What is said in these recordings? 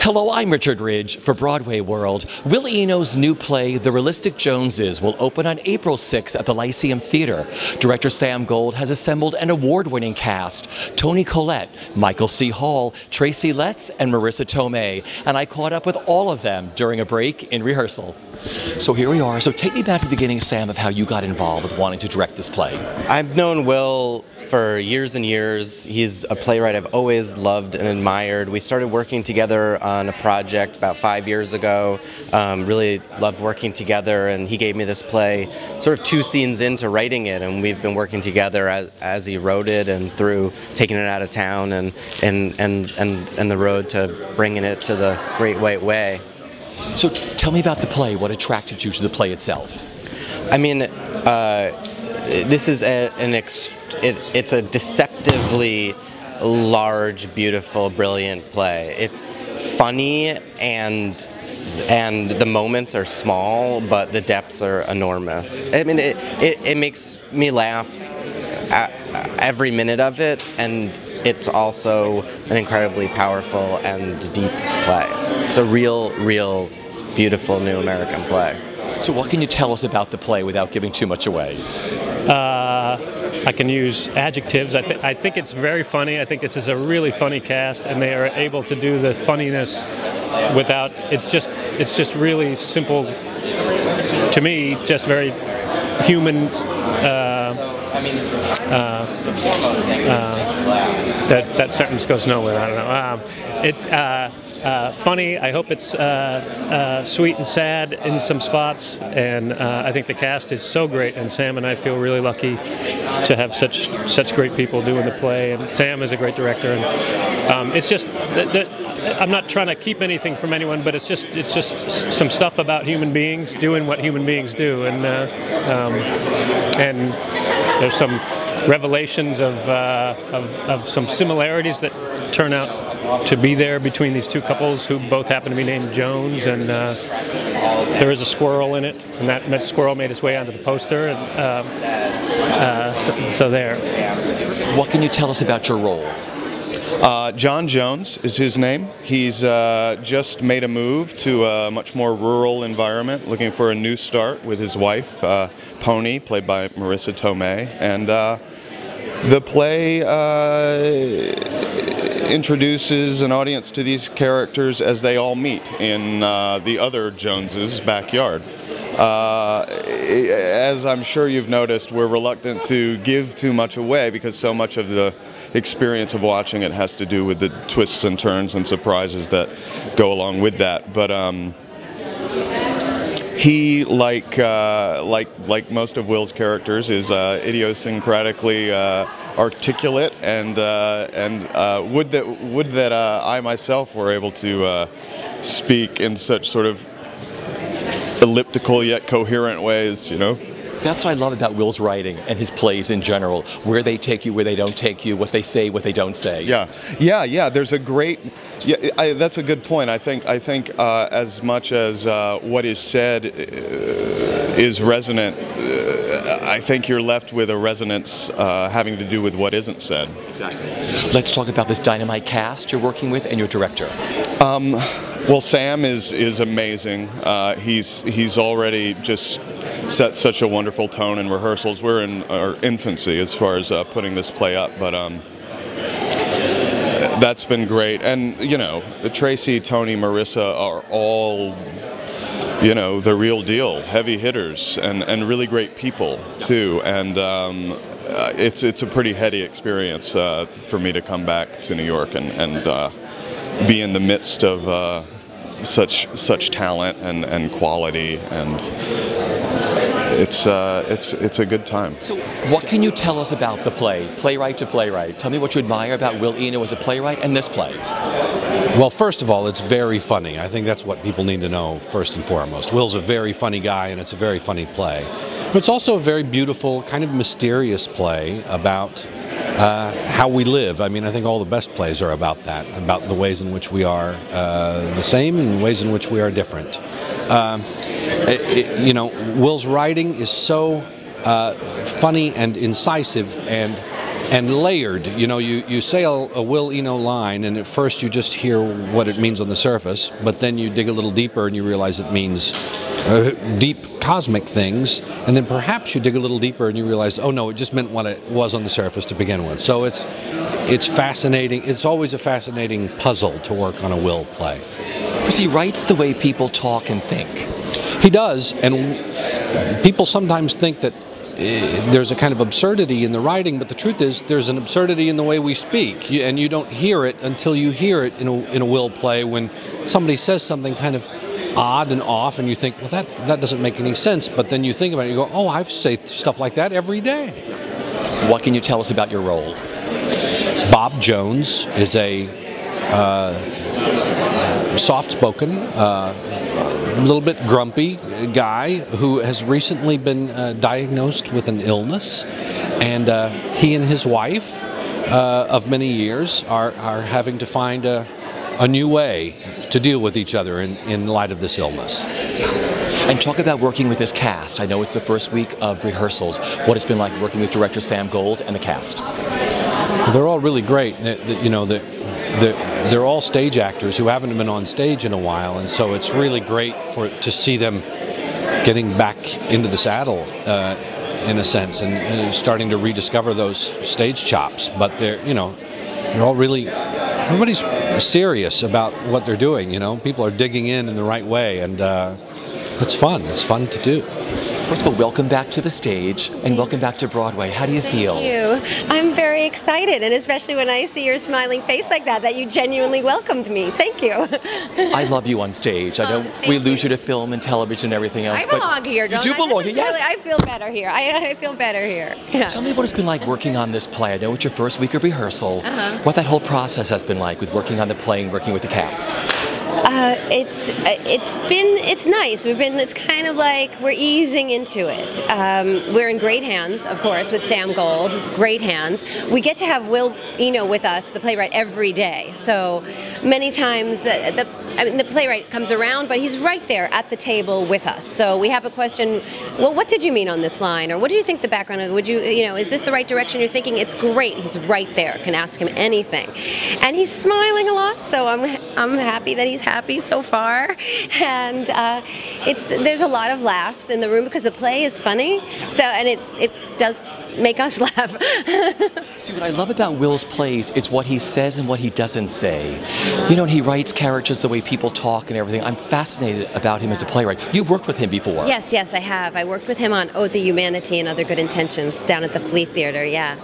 Hello, I'm Richard Ridge for Broadway World. Will Eno's new play, The Realistic Joneses, will open on April 6th at the Lyceum Theater. Director Sam Gold has assembled an award-winning cast: Toni Collette, Michael C. Hall, Tracy Letts, and Marissa Tomei. And I caught up with all of them during a break in rehearsal. So here we are. So take me back to the beginning, Sam, of how you got involved with wanting to direct this play. I've known Will for years and years. He's a playwright I've always loved and admired. We started working together on a project about 5 years ago. Really loved working together, and he gave me this play sort of 2 scenes into writing it, and we've been working together as he wrote it and through taking it out of town and the road to bringing it to the Great White Way. So tell me about the play. What attracted you to the play itself? I mean, this is it's a deceptively large, beautiful, brilliant play. It's funny and the moments are small, but the depths are enormous. I mean, it makes me laugh at every minute of it, and it's also an incredibly powerful and deep play. It's a real, beautiful new American play. So what can you tell us about the play without giving too much away? I can use adjectives. I think it's very funny. I think this is a really funny cast, and they are able to do the funniness without. It's just really simple to me. Just very human. That sentence goes nowhere. I don't know. Funny. I hope it's sweet and sad in some spots, and I think the cast is so great. And Sam and I feel really lucky to have such great people doing the play. And Sam is a great director. And it's just I'm not trying to keep anything from anyone, but it's just some stuff about human beings doing what human beings do, and there's some revelations of some similarities that turn out to be there between these two couples who both happen to be named Jones, and there is a squirrel in it, and that squirrel made its way onto the poster, and so there. What can you tell us about your role? John Jones is his name. He's just made a move to a much more rural environment, looking for a new start with his wife, Pony, played by Marissa Tomei. And the play introduces an audience to these characters as they all meet in the other Joneses' backyard. As I'm sure you've noticed, we're reluctant to give too much away because so much of the experience of watching it has to do with the twists and turns and surprises that go along with that. But he, like most of Will's characters, is idiosyncratically articulate, and would that I myself were able to speak in such sort of elliptical yet coherent ways, you know. That's what I love about Will's writing and his plays in general, where they take you, where they don't take you, what they say, what they don't say. Yeah. There's a great. That's a good point. I think as much as what is said is resonant, I think you're left with a resonance having to do with what isn't said. Exactly. Let's talk about this dynamite cast you're working with and your director. Well, Sam is amazing. He's already just set such a wonderful tone in rehearsals. We're in our infancy as far as putting this play up, but that's been great. And you know, Tracy, Toni, Marissa are all, you know, the real deal, heavy hitters, and really great people too. And it's a pretty heady experience for me to come back to New York and be in the midst of such talent and quality, and it's a good time. So what can you tell us about the play, playwright to playwright? Tell me what you admire about Will Eno as a playwright and this play. Well, first of all, it's very funny. I think that's what people need to know first and foremost. Will's a very funny guy, and it's a very funny play. But it's also a very beautiful, kind of mysterious play about how we live. I mean, I think all the best plays are about that, about the ways in which we are the same and ways in which we are different. You know, Will's writing is so funny and incisive, and and layered. You know, you say a Will Eno line, and at first you just hear what it means on the surface, but then you dig a little deeper and you realize it means deep cosmic things, and then perhaps you dig a little deeper and you realize, oh no, it just meant what it was on the surface to begin with. So it's fascinating. It's always a fascinating puzzle to work on a Will play. Because he writes the way people talk and think. He does, and people sometimes think that there's a kind of absurdity in the writing, but the truth is there's an absurdity in the way we speak, and you don't hear it until you hear it in a Will play, when somebody says something kind of odd and off, and you think, well, that doesn't make any sense, but then you think about it and you go, oh, I say stuff like that every day. What can you tell us about your role? Bob Jones is a soft-spoken, a little bit grumpy guy who has recently been diagnosed with an illness, and he and his wife of many years are having to find a new way to deal with each other in light of this illness. And talk about working with this cast. I know it's the first week of rehearsals. What it's been like working with director Sam Gold and the cast. They're all really great. They're all stage actors who haven't been on stage in a while, and so it's really great to see them getting back into the saddle in a sense, and starting to rediscover those stage chops. But they're all really, everybody's serious about what they're doing. You know, people are digging in the right way, and it's fun. It's fun to do. First of all, welcome back to the stage, and welcome back to Broadway. How do you feel? Thank you. I'm very excited, and especially when I see your smiling face like that you genuinely welcomed me. Thank you. I love you on stage. I know we lose you to film and television and everything else. I belong here, don't I? You do belong here, yes. Really, I feel better here. I feel better here. Yeah. Tell me what it's been like working on this play. I know it's your first week of rehearsal. What that whole process has been like with working on the play and working with the cast. It's nice. It's kind of like we're easing into it. We're in great hands, of course, with Sam Gold. Great hands. We get to have Will Eno with us, the playwright, every day. So many times the playwright comes around, but he's right there at the table with us. So we have a question. Well, what did you mean on this line? Or what do you think the background of? Would is this the right direction you're thinking? It's great. He's right there. Can ask him anything, and he's smiling a lot. So I'm happy that he's happy so far, and there's a lot of laughs in the room because the play is funny. So it does make us laugh. See, what I love about Will's plays, it's what he says and what he doesn't say. You know, and he writes characters the way people talk and everything. I'm fascinated about him as a playwright. You've worked with him before. Yes, I have. I worked with him on Ode to Humanity and Other Good Intentions down at the Flea Theater, yeah.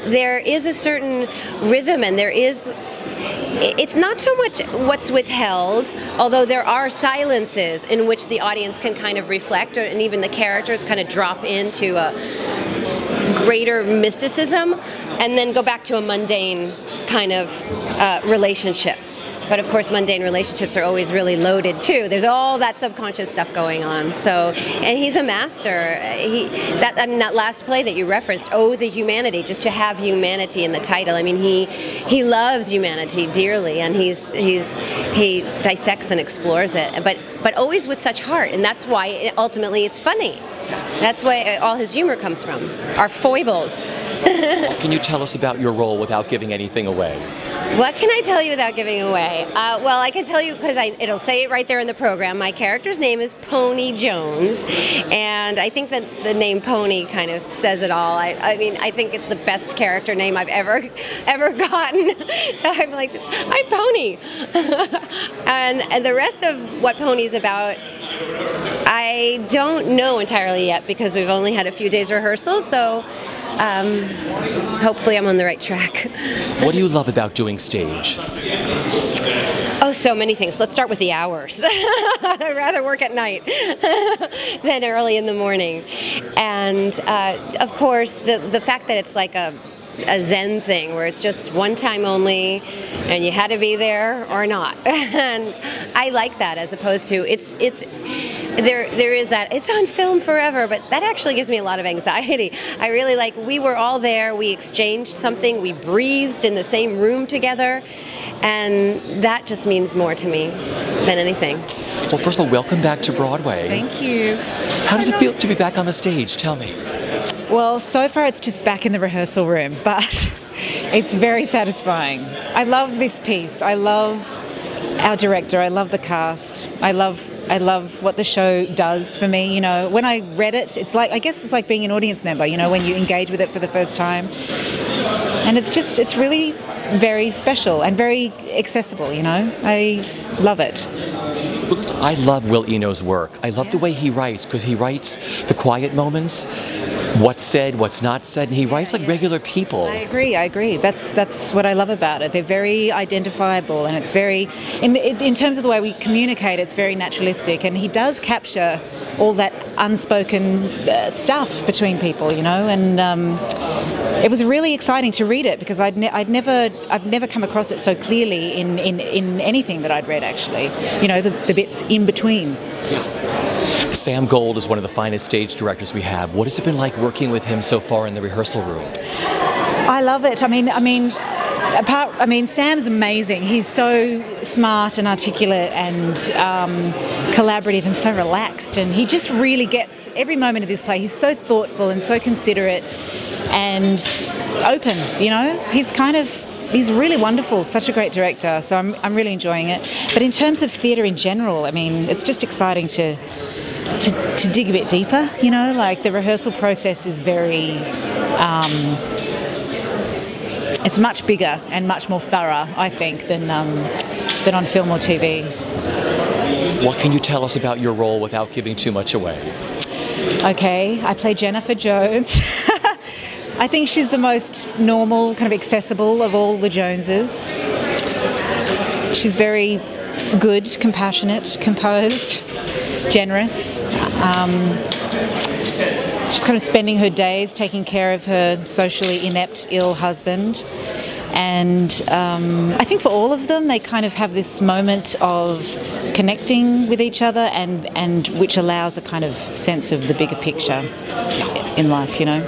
There is a certain rhythm, and it's not so much what's withheld, although there are silences in which the audience can kind of reflect, and even the characters kind of drop into a greater mysticism and then go back to a mundane kind of relationship. But of course, mundane relationships are always really loaded too. There's all that subconscious stuff going on. So, and he's a master. That last play that you referenced, "Oh, the Humanity," just to have humanity in the title. I mean, he loves humanity dearly, and he dissects and explores it, but always with such heart, and that's why ultimately it's funny. That's why all his humor comes from, our foibles. What can you tell us about your role without giving anything away? What can I tell you without giving away? Well, I can tell you because it'll say it right there in the program. My character's name is Pony Jones, and I think that the name Pony kind of says it all. I mean, I think it's the best character name I've ever gotten. So I'm like, I'm Pony. And the rest of what Pony's about, I don't know entirely yet because we've only had a few days rehearsal, so hopefully I'm on the right track. What do you love about doing stage? Oh, so many things. Let's start with the hours. I'd rather work at night than early in the morning. And of course, the fact that it's like a Zen thing where it's just one time only and you had to be there or not. And I like that as opposed to there is that it's on film forever, but that actually gives me a lot of anxiety. I really like, we were all there, we exchanged something, we breathed in the same room together, and that just means more to me than anything. Well, first of all, welcome back to Broadway. Thank you. How does it feel to be back on the stage? Tell me. Well, so far it's just back in the rehearsal room, but it's very satisfying. I love this piece. I love our director. I love the cast. I love what the show does for me. You know, when I read it, I guess it's like being an audience member, you know, when you engage with it for the first time. And it's really very special and very accessible, you know. I love it. I love Will Eno's work. I love the way he writes, because he writes the quiet moments, what's said, what's not said, and he writes like regular people. I agree. That's what I love about it. They're very identifiable, and it's very, in terms of the way we communicate, it's very naturalistic, and he does capture all that unspoken stuff between people, you know, and it was really exciting to read it, because I've never come across it so clearly in anything that I'd read, actually, you know, the bits in between. Yeah. Sam Gold is one of the finest stage directors we have. What has it been like working with him so far in the rehearsal room? I love it. I mean, Sam's amazing. He's so smart and articulate and collaborative and so relaxed, and he just really gets every moment of this play. He's so thoughtful and so considerate and open, you know. He's really wonderful, such a great director, so I'm really enjoying it. But in terms of theatre in general, I mean, it's just exciting to dig a bit deeper, you know, like the rehearsal process is very, it's much bigger and much more thorough, I think, than on film or TV. What can you tell us about your role without giving too much away? Okay, I play Jennifer Jones. I think she's the most normal, kind of accessible of all the Joneses. She's very good, compassionate, composed, generous. She's kind of spending her days taking care of her socially inept, ill husband. And I think for all of them, they kind of have this moment of connecting with each other, and which allows a kind of sense of the bigger picture in life, you know.